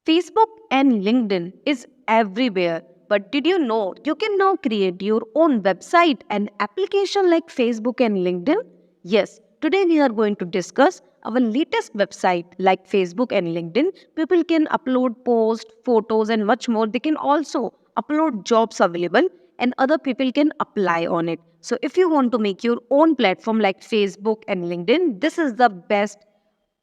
Facebook and LinkedIn is everywhere. But did you know you can now create your own website and application like Facebook and LinkedIn? Yes, today we are going to discuss our latest website like Facebook and LinkedIn. People can upload posts, photos and much more. They can also upload jobs available and other people can apply on it. So if you want to make your own platform like Facebook and LinkedIn, this is the best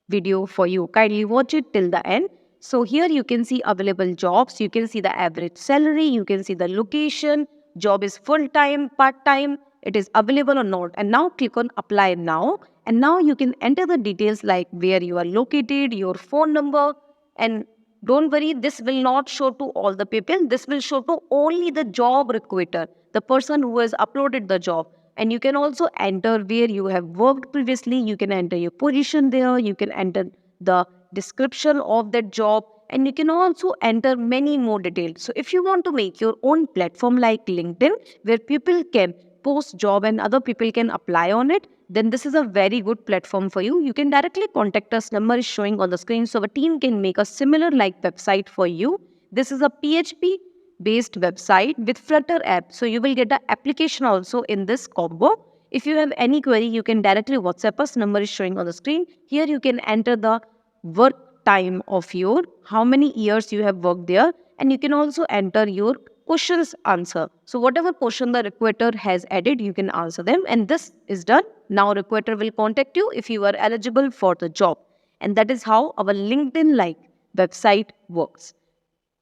video for you. Kindly watch it till the end. So here you can see available jobs, you can see the average salary, you can see the location, job is full-time, part-time, it is available or not. And now click on apply now. And now you can enter the details like where you are located, your phone number, and don't worry, this will not show to all the people. This will show to only the job recruiter, the person who has uploaded the job. And you can also enter where you have worked previously. You can enter your position there. You can enter the description of that job. And you can also enter many more details. So if you want to make your own platform like LinkedIn, where people can post job and other people can apply on it, then this is a very good platform for you. You can directly contact us. Number is showing on the screen. So our team can make a similar like website for you. This is a PHP based website with Flutter app. So you will get the application also in this combo. If you have any query, you can directly WhatsApp us. Number is showing on the screen. Here you can enter the work time of your, how many years you have worked there, and you can also enter your questions answer. So whatever question the recruiter has added, you can answer them, and this is done. Now recruiter will contact you if you are eligible for the job. And that is how our LinkedIn like website works.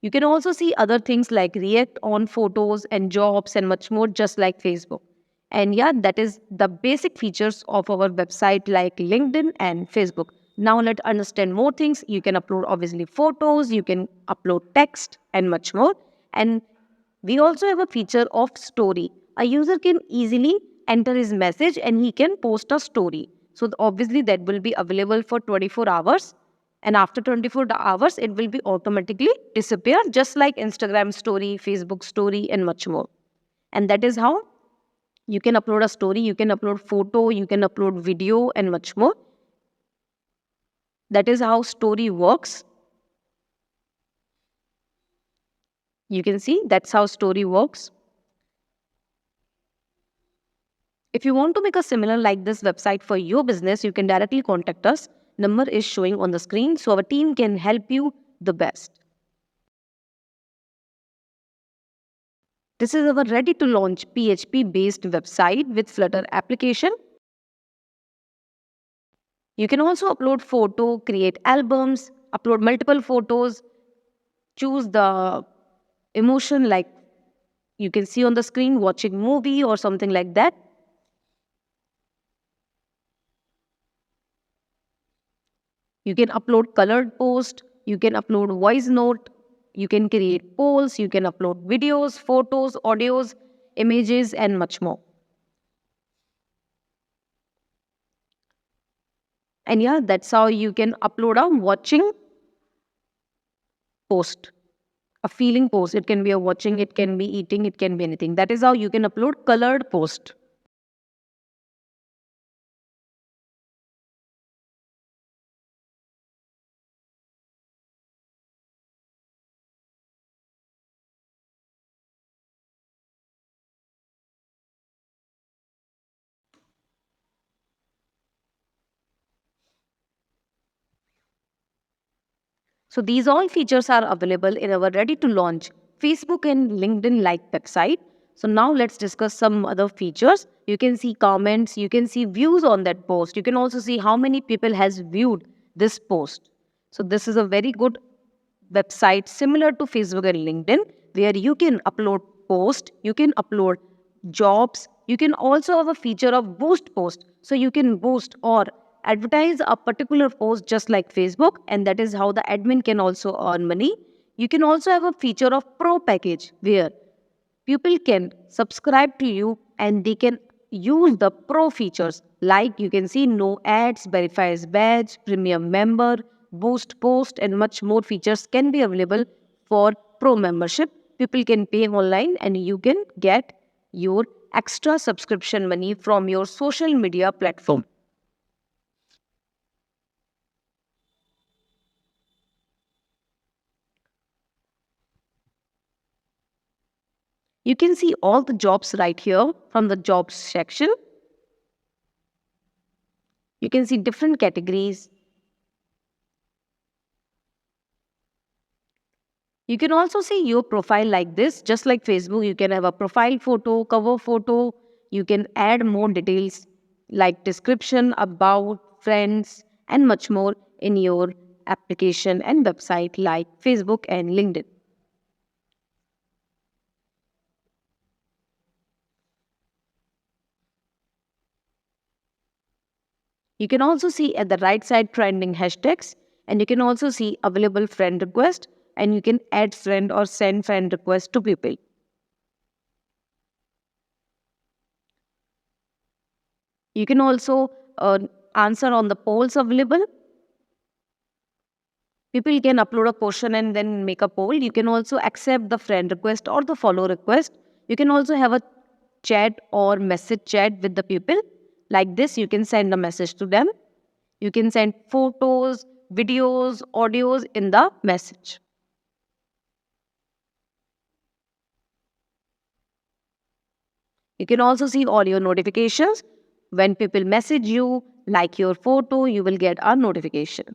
You can also see other things like react on photos and jobs and much more, just like Facebook. And yeah, that is the basic features of our website like LinkedIn and Facebook. Now let's understand more things. You can upload obviously photos, you can upload text and much more. And we also have a feature of story. A user can easily enter his message and he can post a story. So obviously that will be available for 24 hours, and after 24 hours it will be automatically disappear, just like Instagram story, Facebook story and much more. And that is how you can upload a story, you can upload photo, you can upload video and much more. That is how story works. You can see that's how story works. If you want to make a similar like this website for your business, you can directly contact us. Number is showing on the screen, so our team can help you the best. This is our ready to launch PHP based website with Flutter application. You can also upload photo, create albums, upload multiple photos, choose the emotion like you can see on the screen, watching movie or something like that. You can upload colored post, you can upload voice note, you can create polls, you can upload videos, photos, audios, images and much more. And yeah, that's how you can upload a watching post, a feeling post. It can be a watching, it can be eating, it can be anything. That is how you can upload colored post. So these all features are available in our ready to launch Facebook and LinkedIn like website. So now let's discuss some other features. You can see comments, you can see views on that post. You can also see how many people has viewed this post. So this is a very good website similar to Facebook and LinkedIn, where you can upload post, you can upload jobs, you can also have a feature of boost post. So you can boost or advertise a particular post just like Facebook, and that is how the admin can also earn money. You can also have a feature of pro package where people can subscribe to you and they can use the pro features like you can see no ads, verify as badge, premium member, boost post and much more features can be available for pro membership. People can pay online and you can get your extra subscription money from your social media platform. You can see all the jobs right here from the jobs section. You can see different categories. You can also see your profile like this, just like Facebook. You can have a profile photo, cover photo. You can add more details like description, about, friends, and much more in your application and website like Facebook and LinkedIn. You can also see at the right side trending hashtags, and you can also see available friend request, and you can add friend or send friend request to people. You can also answer on the polls available. People can upload a question and then make a poll. You can also accept the friend request or the follow request. You can also have a chat or message chat with the people. Like this, you can send a message to them. You can send photos, videos, audios in the message. You can also see all your notifications. When people message you, like your photo, you will get a notification.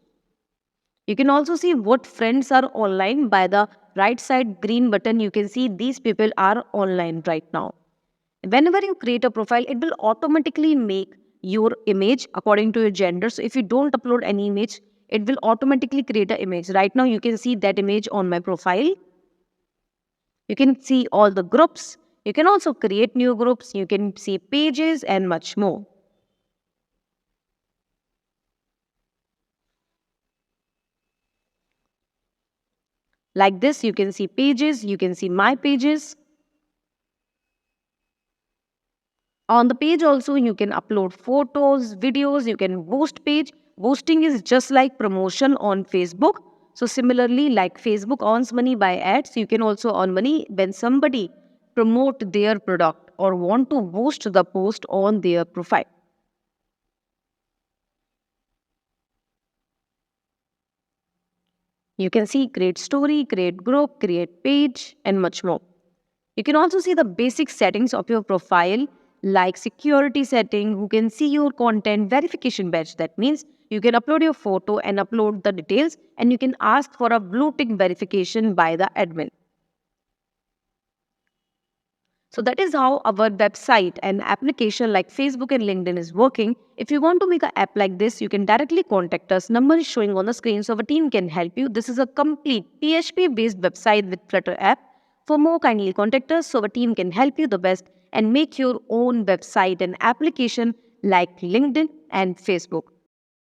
You can also see what friends are online by the right side green button. You can see these people are online right now. Whenever you create a profile, it will automatically make your image according to your gender. So if you don't upload any image, it will automatically create an image. Right now, you can see that image on my profile. You can see all the groups. You can also create new groups. You can see pages and much more. Like this, you can see pages. You can see my pages. On the page also, you can upload photos, videos, you can boost page. Boosting is just like promotion on Facebook. So similarly, like Facebook earns money by ads, you can also earn money when somebody promote their product or want to boost the post on their profile. You can see create story, create group, create page, and much more. You can also see the basic settings of your profile like security setting, who can see your content, verification badge. That means you can upload your photo and upload the details, and you can ask for a blue tick verification by the admin. So that is how our website and application like Facebook and LinkedIn is working. If you want to make an app like this, you can directly contact us. Number is showing on the screen, so our team can help you. This is a complete PHP-based website with Flutter app. For more, kindly contact us so our team can help you the best and make your own website and application like LinkedIn and Facebook.